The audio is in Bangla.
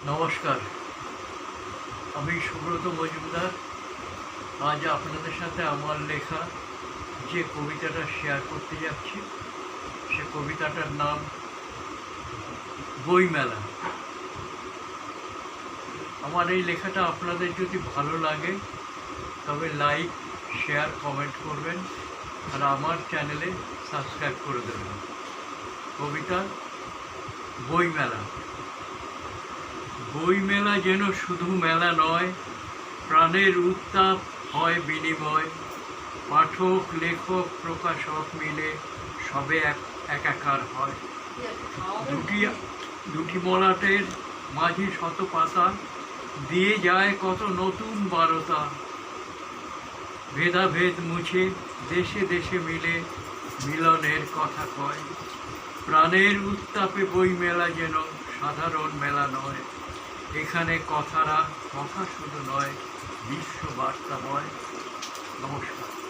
নমস্কার, আমি সুব্রত মজুমদার। আজ আপনাদের সাথে আমার লেখা যে কবিতাটা শেয়ার করতে যাচ্ছি, সে কবিতাটার নাম বইমেলা। আমার এই লেখাটা আপনাদের যদি ভালো লাগে তবে লাইক, শেয়ার, কমেন্ট করবেন আর আমার চ্যানেলে সাবস্ক্রাইব করে দেবেন। কবিতা বইমেলা। বইমেলা যেন শুধু মেলা নয়, প্রাণের উত্তাপ হয় বিনিময়। পাঠক, লেখক, প্রকাশক মিলে সবে একাকার হয়। দুটি মলাটের মাঝে শত পাতা দিয়ে যায় কত নতুন বারতা। ভেদাভেদ মুছে দেশে দেশে মিলে মিলনের কথা কয়। প্রাণের উত্তাপে বইমেলা যেন সাধারণ মেলা নয়। এখানে কথা শুধু নয়, বিশ্ব বার্তাময়। নমস্কার।